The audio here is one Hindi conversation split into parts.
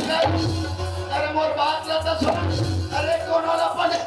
अरे मोर बात लता सुन। अरे कौन वाला पड़े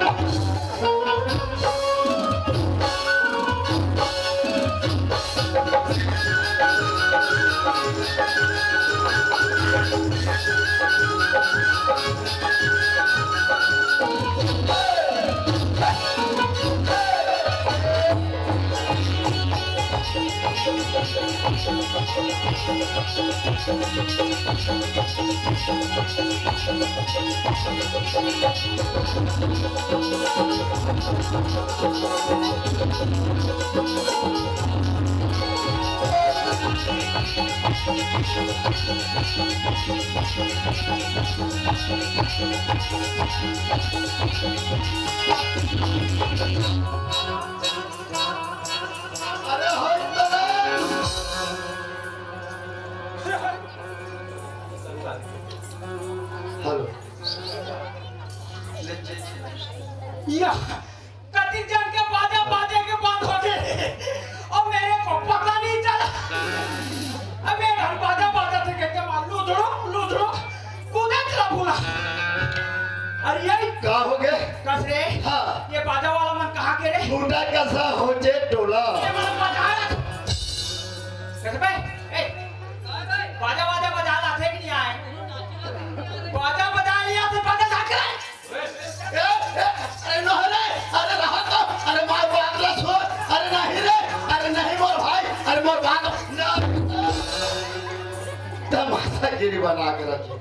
बना के रखे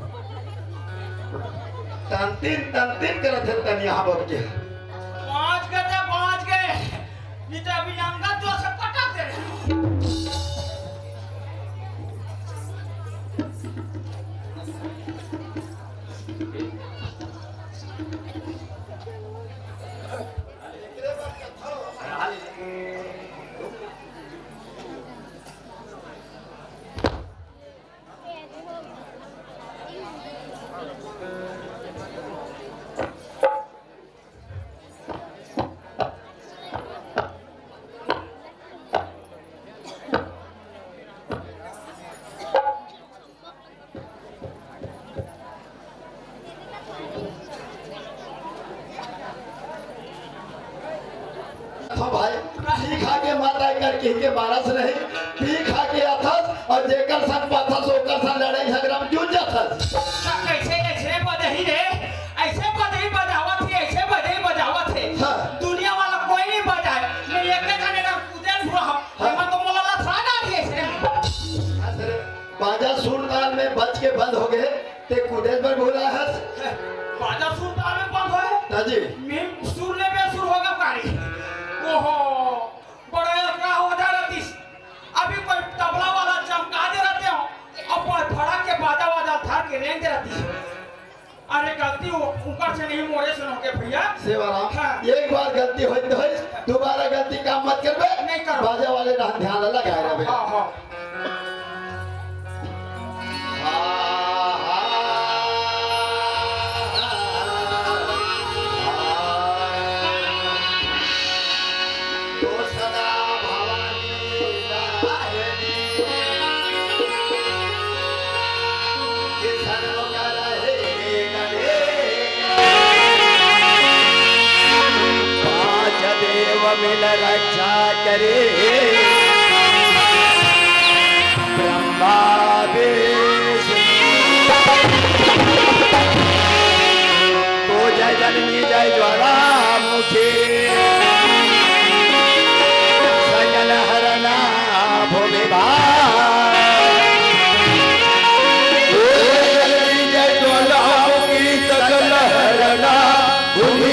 तंतीन करत है तनी यहाँ बाबू के पाँच के नहीं तो अभी लंगा तो सब पटक दे की के बारस रही पी खा के अथस और जेकर सन पाथस ओकर सन लड़ाई झगड़ा में जूझ जाथस। कैसे ऐसे बदही रे, ऐसे बदही बजावत है, ऐसे बदही बजावत है। हाँ। दुनिया वाला कोई नहीं बजाए, मैं एक के जाने का कुदेल हुआ हूं, मैं तो मोला लथड़ा डाली ऐसे। बाजा सुर ताल में बच के बंद हो गए ते कुदेश पर बोला हस बाजा सुर ताल में बंद होए ताजी मैं सुर ले बेसुर होगा कारी। ओहो बड़ा क्या हो जा रही अभी कोई तबला वाला चमका दे रहते हो और कोई फड़क के बाजा वाजा था के रेंग दे रहती। अरे गलती ऊपर से नहीं मोरे से होके भैया सेवाराम। हाँ। एक बार गलती होई तो होई, दोबारा गलती काम मत करबे। नहीं करो। बाजा वाले ध्यान लगाए रहबे। हां हां मिल रक्षा करे ब्रह्मा तो जय जननी जय ज्वालामुखी सजन हरना भूमि जय ज्वालामुखी सकल हरना भूमि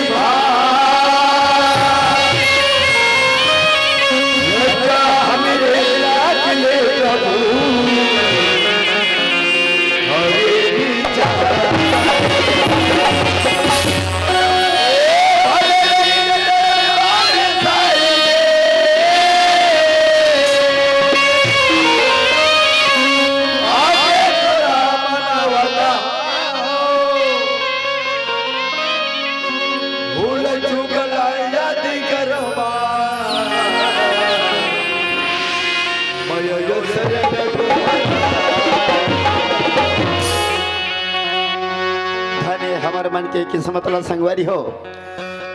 मन के किस्मत ला संगवारी हो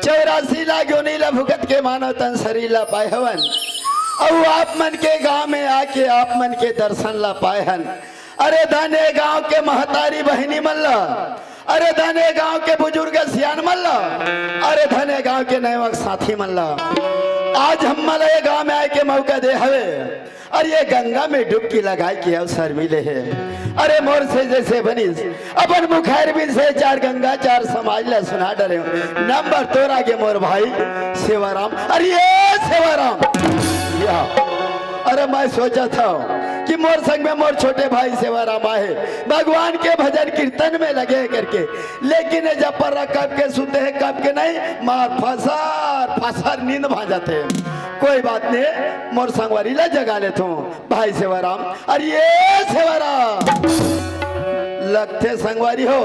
84 लागो नीला भुगत के मानो तन शरीर ला पाए हवन और आप मन के गांव में आके आप मन के दर्शन ला पाए हन। अरे धने गांव के महतारी बहनी मन ला, अरे धने गांव के बुजुर्ग सियान मन ला, अरे धने गांव के नैवक साथी मन ला। आज हम मले गांव में आए के मौका दे हवे और ये गंगा में डुबकी लगाए के अवसर मिले है। अरे मोर से जैसे बनी अपन मुखैर बिन से 4 गंगा 4 समाज ला सुना डरे नंबर तोरा के मोर भाई सेवाराम। अरे ये सेवाराम या अरे मैं सोचा था कि मोर संग में मोर छोटे भाई सेवाराम आए भगवान के भजन कीर्तन में लगे करके, लेकिन जब पर कब के सुते हैं कब के नहीं मार फसार फसार नींद भाग जाते हैं। कोई बात नहीं मोर संगवारी ला जगा लेता हूँ भाई सेवाराम। अरे ये सेवाराम लगते संगवारी हो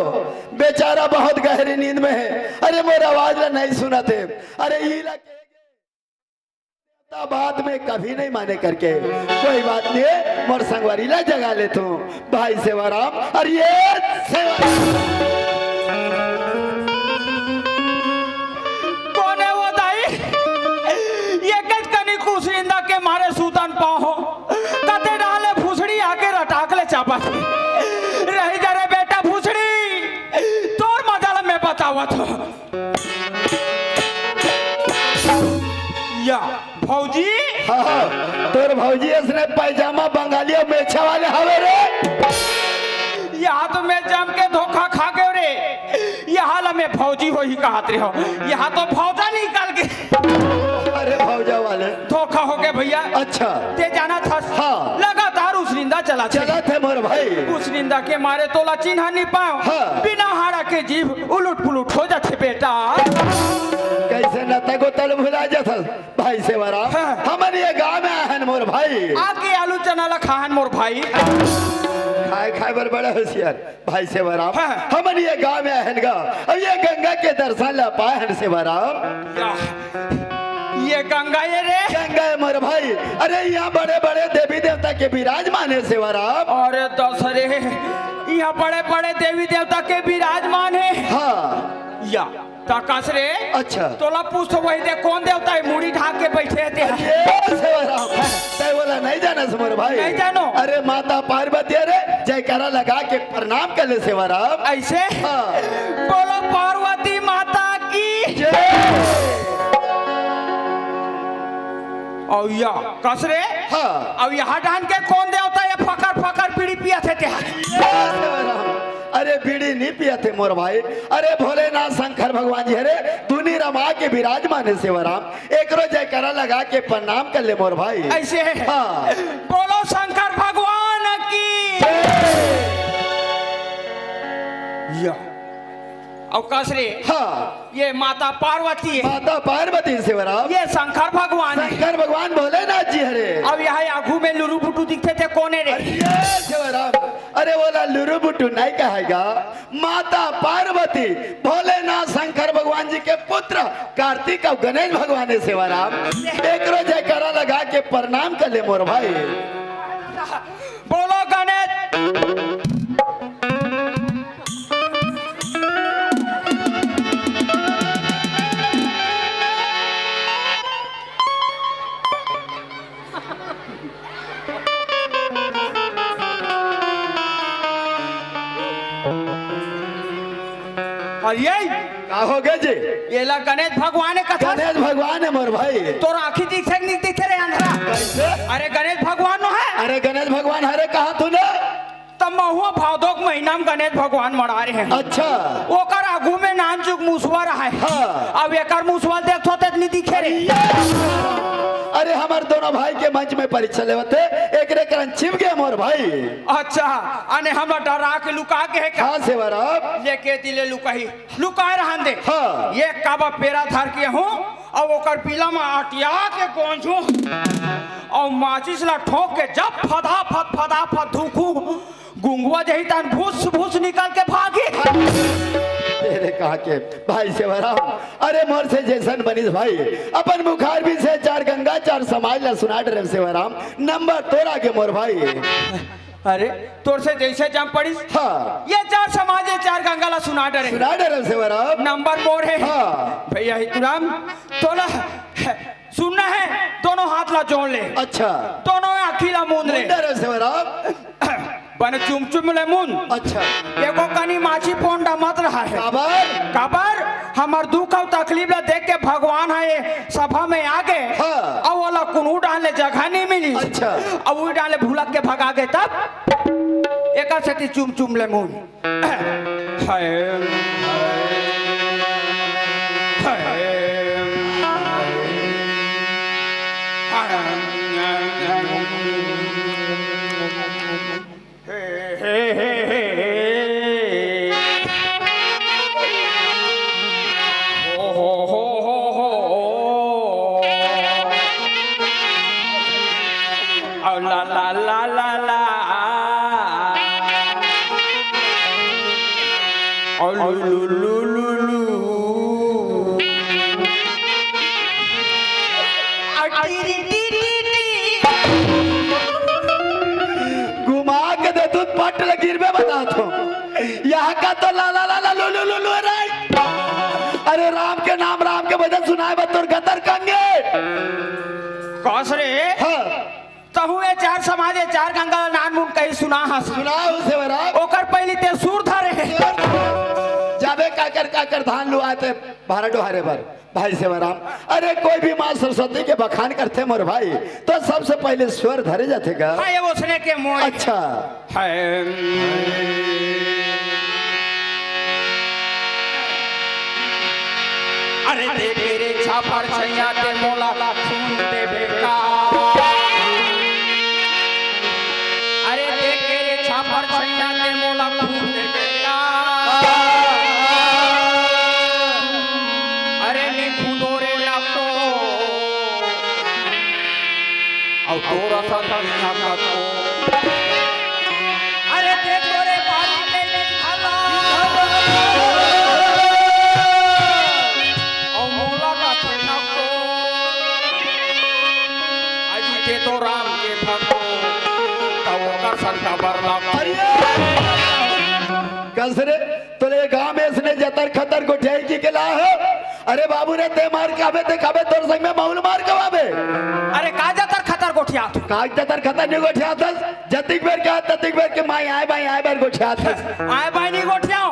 बेचारा बहुत गहरी नींद में है। अरे मोर आवाज ला नहीं सुनाते। अरे ये बात में कभी नहीं माने करके कोई बात नहीं मोर संगवारी ला जगा लेता हूँ भाई सेवाराम। अरे ये कौन है वो दाई ये कनी कुसरिंदा के मारे सूतन पाहो कते डाले फुसड़ी आके रटाक ले चापा रही जरे बेटा फुसड़ी तोर मजाल में बतावत हो या भौजी। हाँ तोर भौजी इसने पैजामा बंगाली और मेछा वाले हवे रे। यहाँ तो मैं जम के धोखा खा गए रे। यहाँ में भौजी हो ही कहते हो, यहाँ तो भौजा निकाल के। अरे भौजा वाले धोखा हो गए भैया। अच्छा ते जाना था। हाँ लगातार उस निंदा चला थे मोर भाई। उस निंदा के मारे तोला चिन्ह नहीं पाओ। हाँ। बिना हारा के जीव उलट पुलट हो जाते बेटा। कैसे नता को तल भुला जाता भाई सेवाराम। हाँ। हमन ये गांव में आहन मोर भाई आके आलू चना ला खाहन मोर भाई खाए खाए बर बड़ा होशियार भाई सेवाराम। हाँ। हमन ये गांव में आहन गा और ये गंगा के दर्शन ला पाए हन सेवाराम। ये गंगा ये रे गंगा है मोर भाई। अरे यहाँ बड़े बड़े देवी देवता के विराजमान है सेवाराम। अरे दसरे यहाँ बड़े बड़े देवी देवता के विराजमान है। हाँ या ताकस रे अच्छा तोला पूछ तो वही दे कौन देवता है मुड़ी ढाक के बैठे थे ये सेवाराम तय बोला नहीं जाना समर भाई नहीं जानो। अरे माता पार्वती अरे जयकारा लगा के प्रणाम कर ले सेवाराम ऐसे हाँ। बोलो पार्वती माता की जय। और या कसरे हाँ। अब यहाँ डान के कौन देवता है फकर फकर पीड़ी पिया थे अरे बीड़ी नहीं पिया थे मोर भाई अरे भोलेनाथ शंकर भगवान जी अरे दुनी रमा के विराजमान है सेवाराम एक रोज जयकारा लगा के प्रणाम कर ले मोर भाई ऐसे है हाँ। बोलो शंकर भगवान की या अब कसरे हाँ। ये माता पार्वती है माता पार्वती सेवाराम ये शंकर भगवान है शंकर भगवान भोलेनाथ जी हरे अब यहाँ आगू में लुरु बुटू दिखते थे कोने रे ये सेवाराम अरे बोला लुरु बुटू नहीं कहेगा माता पार्वती भोलेनाथ शंकर भगवान जी के पुत्र कार्तिक और गणेश भगवान है सेवाराम एक रोज जयकारा लगा के प्रणाम कर ले मोर भाई बोलो गणेश और ये का हो गए जी ये ला गणेश भगवान है कथा गणेश भगवान है मोर भाई तोर आँखी दिखे नहीं दिखे रे अंधरा कैसे? अरे गणेश भगवान नो है अरे गणेश भगवान हरे कहा तूने तब महुआ भादोक महीना में गणेश भगवान मरा रहे हैं अच्छा ओकर आगू में नान चुक मुसवा रहा है हाँ। अब एकर मुसवा देखो तो नहीं दिखे रे अरे हमारे दोनों भाई के मंच में परीक्षा लेवते एक रे करन छिप गया मोर भाई अच्छा अने हमरा डरा के लुका के है का हाँ सेवाराम लेके दिले लुकाही लुकाए रहन दे हाँ। ये काबा पेरा धर के हूँ और ओकर पीला में आटिया के गोंझू और माचिस ला ठोक के जब फदा फत धूखू गुंगुआ जही तन भूस भूस निकल के भागी तेरे कहा के भाई सेवाराम अरे मोर से जैसन बनिस भाई अपन मुखार भी से चार गंगा चार समाज ला सुना डरे सेवाराम नंबर तोरा के मोर भाई अरे तोर से जैसे जम पड़ी हाँ। ये चार समाज चार गंगा ला सुना डरे सुना डरे सेवाराम नंबर मोर है हाँ। भैया हितुराम तोला सुनना है दोनों हाथ ला जोड़ ले अच्छा दोनों आँखी ला मूंद ले डरे सेवाराम बन चुम चुम ले मुन अच्छा एको कनी माछी पोंडा मत रहा है काबर काबर हमार दुख और तकलीफ ला देख के भगवान है सभा में आगे हाँ। अब वाला कुनू डाले जगह नहीं मिली अच्छा। अब वो डाले भूलक के भगा गए तब एका से चुम चुम ले मुन la la la la la oh lu lu lu lu घुमा के दे तू पट गिरबे बता तो यहाँ का तो ला ला ला ला लो लो लो लो रे अरे राम के नाम राम के भजन सुनाए बतौर गदर कंगे कौस रे हाँ तहु ये चार समाज चार गंगा नान मुन कहीं सुना हस सुनाओ उसे बराबर ओकर पहली ते सूर धरे जाबे काकर धान लुआते भारत डोहारे पर भाई सेवाराम अरे कोई भी माँ सरस्वती के बखान करते मोर भाई तो सबसे पहले स्वर धरे जाते का हाँ ये उसने के मोह अच्छा है अरे तेरे छापर छैया ते मोला सुन दे बेका अरे तेरे छापर छैया ते मोला सुन दे बेका अरे ने खुदोरे लगतो और तोरा सा दुनिया का तो अरे देख तोरे बाली के खाला और मोला का लगतो अजी ते तो राम के भक्तो तब का संता बरला जानस रे तोले गांव में इसने जतर खतर को ठेई की के ला हो अरे बाबू रे ते मार काबे ते काबे तोर संग में माउल मार कवाबे अरे का जतर खतर गोठिया तू काज जतर खतर नहीं गोठिया थस जतिक बेर का ततिक बेर के माई आए बार गोठिया थस आए भाई नहीं गोठिया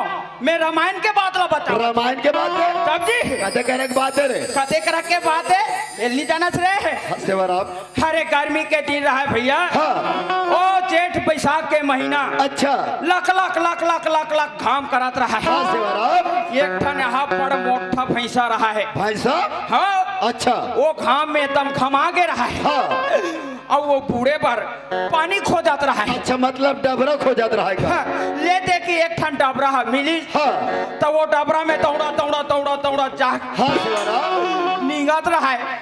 मैं रामायण के बात ला बता रामायण के बात है तब जी कथे करे के बात है रे कथे कर के बात है एल्ली जानस रे सेवर आप अरे गर्मी के दिन रहा है भैया हाँ ओ जेठ बैसाख के महीना अच्छा लख लख लख लख लख लख घाम करत रहा है हाँ सेवर आप एक ठन यहाँ पर मोटा भैंसा रहा है भाई साहब हाँ अच्छा वो घाम में एकदम घमागे रहा है हाँ और वो बूढ़े पर पानी खो जाता रहा है अच्छा मतलब डबरा खो जात रहा है का हाँ, ले दे कि एक ठन डबरा मिली हाँ तो वो डबरा में दौड़ा दौड़ा दौड़ा दौड़ा जा हाँ सेवर आप नींगत रहा है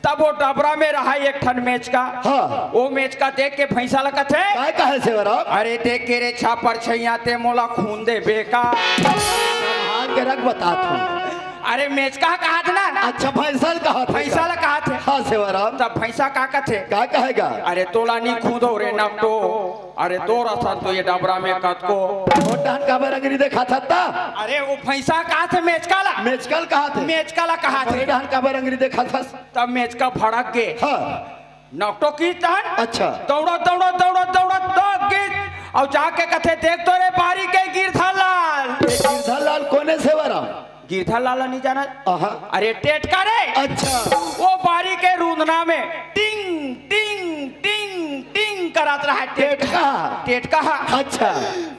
तब वो डबरा में रहा एक ठन मेच का हाँ वो मेच का देख के भैंसा लगत है काय का है सेवर आप अरे देख के रे छापर छैया ते मोला खून दे बेका हाँ के रख बता तू अरे मेच का कहा था ना अच्छा भैंसा कहा था भैंसा ला कहा थे हाँ सेवर आप तब भैंसा का कथे क्या कहेगा अरे तोला नहीं खूदो रे नकटो अरे तो रसन तो ये डबरा में कत को मोटान का बरंगरी देखा था ता अरे वो भैंसा कहा थे मेचकाला मेचकल कहा थे मेचकाला कहा थे मोटान का बरंगरी देखा था तब मेचका भड़क गए हाँ नकटो की तहन अच्छा दौड़ा दौड़ा दौड़ा दौड़ा दौड़ गिर और जाके कथे देख तो रे बारी के गिरधा लाल गिरधरलाल कोने सेवर आप गिरधा लाल नहीं जाना आहा अरे टेटका रे अच्छा वो बारी के रूंदना में टिंग टिंग टिंग टिंग करात रहा है टेटका टेटका अच्छा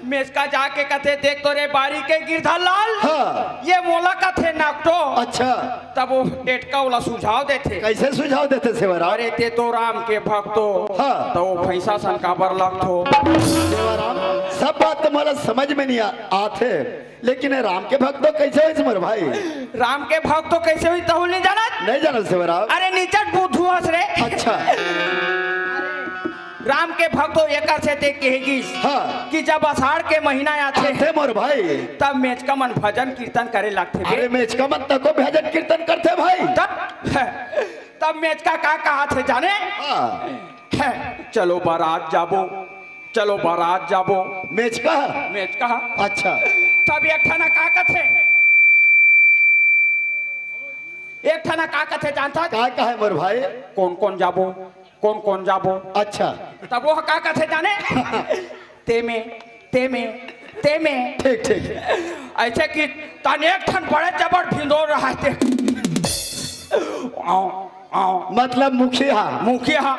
मेचका जाके कथे देख तो रे बारी के गिरधा लाल हाँ ये मोला कथे नाकटो अच्छा तब वो टेटका वाला सुझाव देते कैसे सुझाव देते सेवर आप अरे ते तो राम के भक्तो हाँ। तो वो भैंसा सन का बर लगतो सेवर आप सब बात तो मला समझ में नहीं आते लेकिन राम के भक्त तो कैसे हुई समर भाई राम के भक्त तो कैसे हुई तहुल नहीं जाना नहीं जाना सेवर आप अरे नीचट बुद्धू हंस रे अच्छा राम के भक्त तो एक से ते कहेगी हाँ कि जब आषाढ़ के महीना आते थे मोर भाई तब मेच का मन भजन कीर्तन करे लगते अरे मेच का मत को भजन कीर्तन करते भाई तब मेच का कहा थे जाने हाँ चलो बारात जाबो चलो बारात जाबो मेच का मेच कहा अच्छा तब एक ठाना का कथे एक ठाना का कथे जानता का है मोर भाई कौन कौन जाबो अच्छा तब वो का कथे जाने ते में ठीक ठीक ऐसे कि तन एक ठन बड़े जबर भिंदोर रहा थे मतलब मुखिया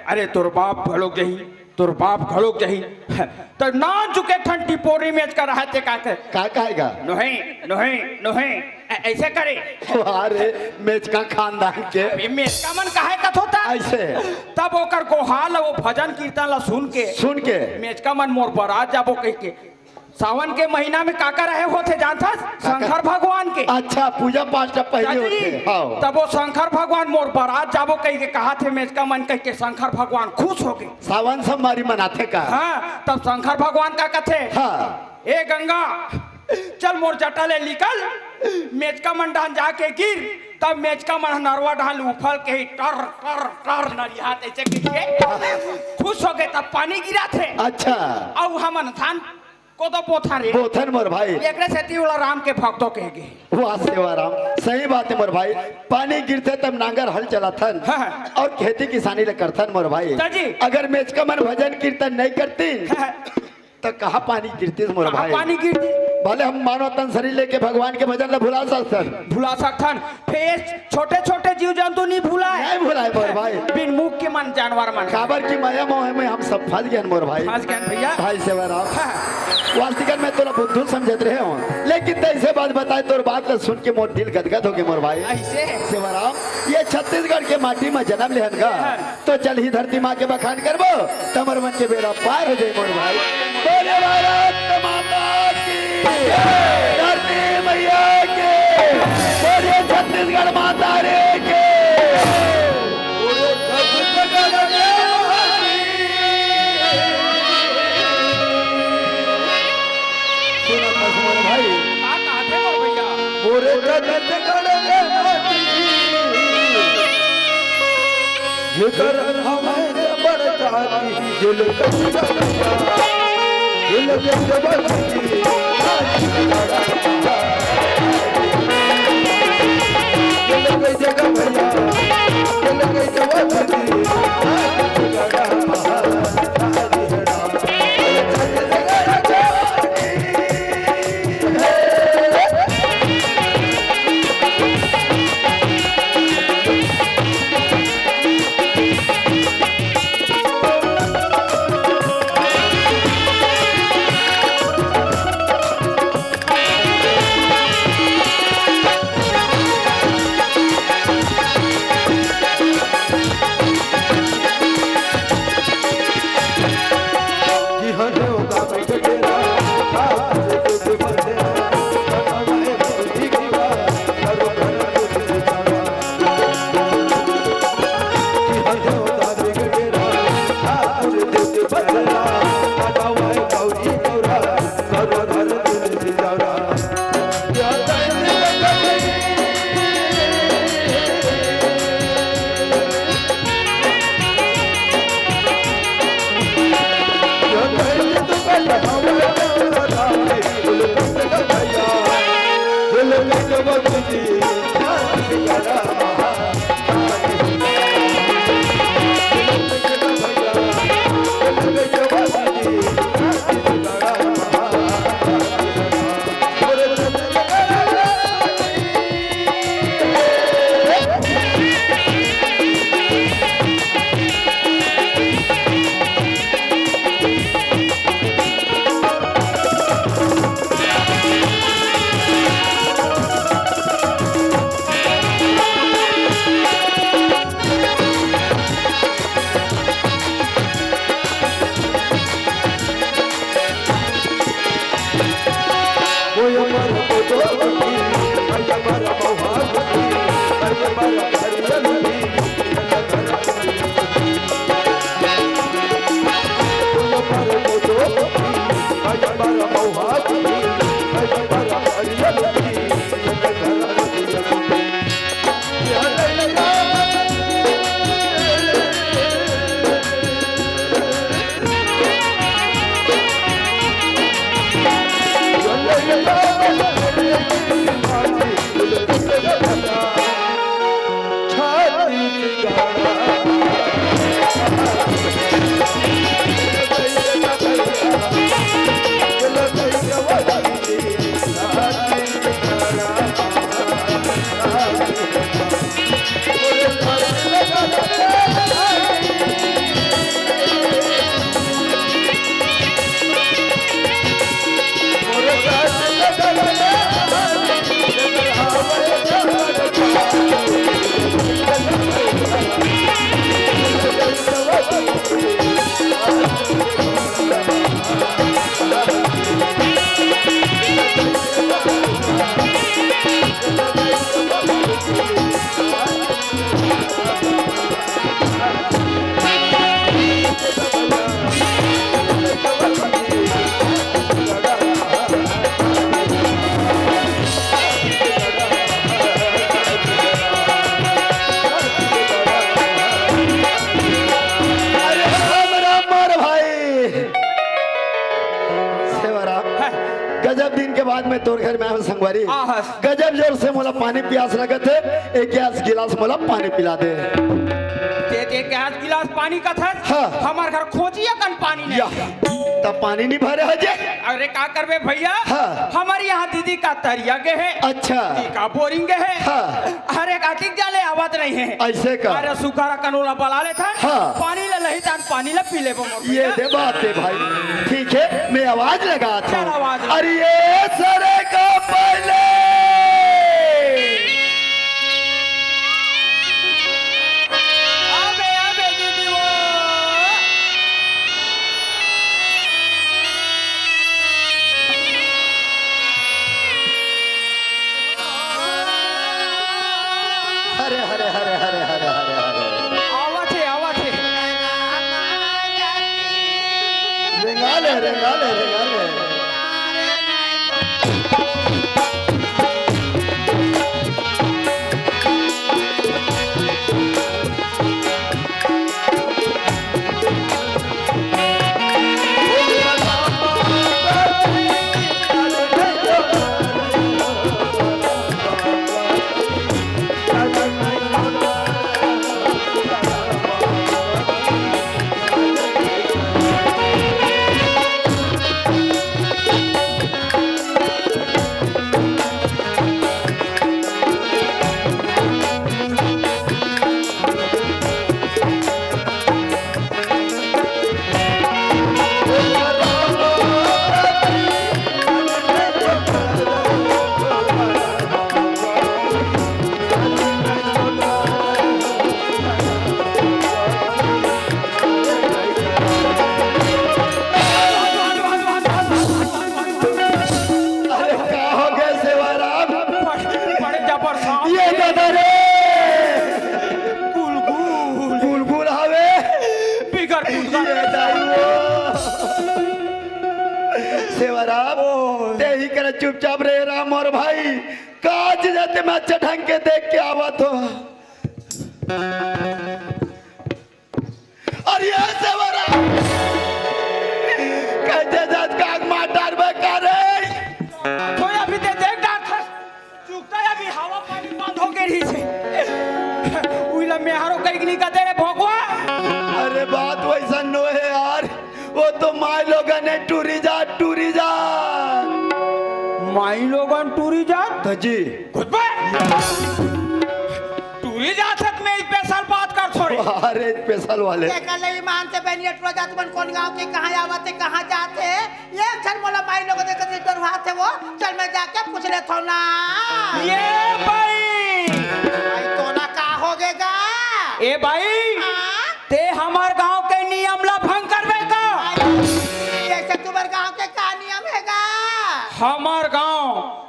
अरे तोर बाप घड़ोक जही तो ना चुके ठन टिपोरी में का रहा थे का कहेगा नोहे ऐसे करे अरे मेच का खानदान के ये मेच का मन काहे कथ होता ऐसे तब ओकर गोहाल वो भजन कीर्तन ला सुन के मेच का मन मोर बारात जाबो कह के सावन के महीना में काका रहे होते जानता शंकर भगवान के अच्छा पूजा पाठ जब पहले होते हाँ तब वो शंकर भगवान मोर बारात जाबो कह के कहा थे मेच का मन कह के शंकर भगवान खुश हो गए सावन सोमवारी मनाते का हाँ तब शंकर भगवान का कथे हाँ ए गंगा चल मोर जटा ले निकल मेच का मन डान जाके गिर तब मेच का मन नरवा ढाल उफल के ही टर टर टर नरियात ऐसे के खुश हो गए तब पानी गिरा थे अच्छा और हमन धान को तो पोथा रे पोथन मोर भाई एकरे सेती वाला राम के भक्तों कहेगे वाह सेवा राम सही बात है मोर भाई पानी गिरते तब नांगर हल चलाथन हाँ। और खेती किसानी ले करथन मोर भाई जी। अगर मेच का मन भजन कीर्तन नहीं करती तो कहाँ पानी गिरती मोर भाई पानी गिरती भले हम मानो तन शरीर लेके भगवान के भजन ला भुला सकथन फेस छोटे छोटे जीव जंतु नहीं भुलाए नहीं भुलाए मोर भाई बिन मुख के मन जानवर मन काबर की माया मोह में हम सब फंस गए मोर भाई फंस गए भैया भाई सेवा राम वास्तविक में तोरा बुद्धू समझत रहे हो लेकिन ऐसे बात बताए तोर बात ला सुन के मोर दिल गदगद हो गए मोर भाई ऐसे सेवा राम ये छत्तीसगढ़ के माटी में जन्म लेहन का तो चल ही धरती माँ के बखान करबो तमर मन के बेड़ा पार हो जाए मोर भाई बोले भारत माता की धरती मैया के बोले छत्तीसगढ़ माता रे के भाई गजब दिन के बाद मैं तोर घर में आया संगवारी गजब जोर से मोला पानी प्यास लगत है एक गिलास मोला पानी पिला दे एक गिलास पानी का था हाँ। हमारे घर खोजिया कन पानी नहीं तब पानी नहीं भरे हो जे अरे का करबे भैया हाँ। हमारे यहाँ दीदी का तरिया के है अच्छा का बोरिंग है हाँ। अरे कातिक जाले आवाज नहीं है ऐसे का अरे सुखारा कनोला बला ले था हाँ। पानी ले नहीं था पानी ले पी ले ये दे बात है भाई ठीक है मैं आवाज लगा था आवाज अरे ये सरे का पहले हरे हरे हरे हरे हरे हरे हरे आवाज है रेंगाले रेंगाले रेंगाले करे चुपचाप रहे राम और भाई काज जाते मैं अच्छा ढंग के देख के आवा तो और ये सेवरा कैसे जात का आग मार डार करे तो अभी ते देख डाक्टर चुकता है अभी हवा पानी बंद हो के रही से उइला मेहारो कईगनी का तेरे भगवा अरे बात वैसा नो है यार वो तो माई लोग ने टूरी जा माई लोगन टूरी जात जी खुद टूरी जात है मैं स्पेशल बात कर छोड़े अरे स्पेशल वाले कल ईमान से बेनियट pro जात बन कौन गांव के कहां आवते कहां जाते ये अक्षर मोला माई लोग देख के डरवा थे वो चल मैं जाके पूछ ले थो ना ये भाई भाई तो ना का होगेगा ए भाई हां ते हमार गांव के नियम ला भंग करबे का ऐसे तुम्हारे गांव के का नियम हैगा हमार गांव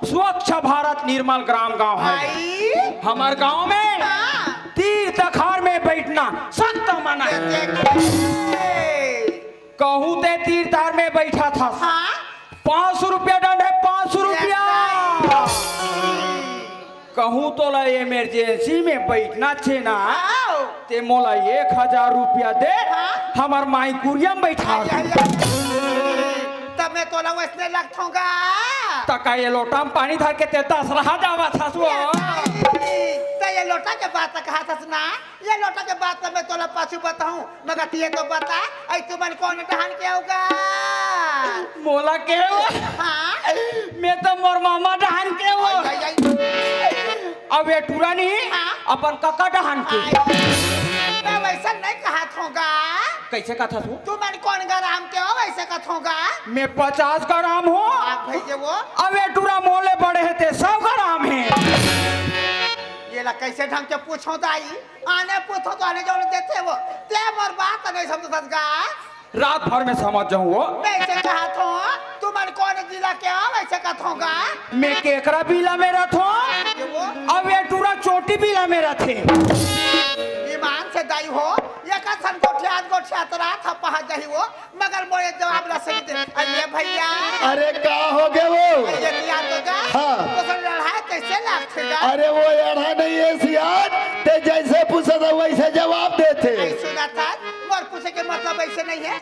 स्वच्छ भारत निर्मल ग्राम गांव है भाई हमार गांव में हां तीर्थ अखाड़ में बैठना सख्त मना है कहूँ ते तीर्थार में बैठा था हां 500 रुपया दंड है 500 रुपया कहूँ तो ला इमरजेंसी में बैठना छे ना ते मोला 1000 रुपया दे हमार माई कुरिया में बैठा तब मैं तोला वैसने लगथूंगा तका ये लोटा में पानी धर के ते 10 रहा जावा था सो तो ये लोटा के बात कहा था ना ये लोटा के बात मैं तोला पाछू बताऊं मगर ये तो बता ऐ तुमन कौन डहान के होगा मोला के हो हां मैं तो मोर मामा डहान के हो अब ये टूरा नहीं अपन काका डहान के मैं वैसा नहीं कहा थोगा कैसे कहा था तू तुमन कौन ग्राम के हो वैसे कथोगा मैं 50 ग्राम हूँ आप भेजे वो अब ये टूरा मोले बड़े हैं ते 100 ग्राम है ये ला कैसे ढंग से पूछो दाई आने पूछो तो आने जाने देते वो ते मोर बात नहीं समझ सका रात भर में समझ जाऊँ वो वैसे कहा थो तुमन कौन जिला के हो वैसे कथोगा मैं केकरा बिला में रथो ये वो अब ये टूरा चोटी बिला में रथे ईमान से दाई हो ये का सन गोठिया तो रात पहा जाही वो मगर मोरे जवाब ला सही दे अरे भैया अरे का हो गए वो ये दिया तो जा हाँ। तो सर लड़ा कैसे लागथेगा अरे वो अड़ा नहीं है सियार ते जैसे पूछा था वैसे जवाब देते ऐसे ना था मोर पूछे के मतलब ऐसे नहीं है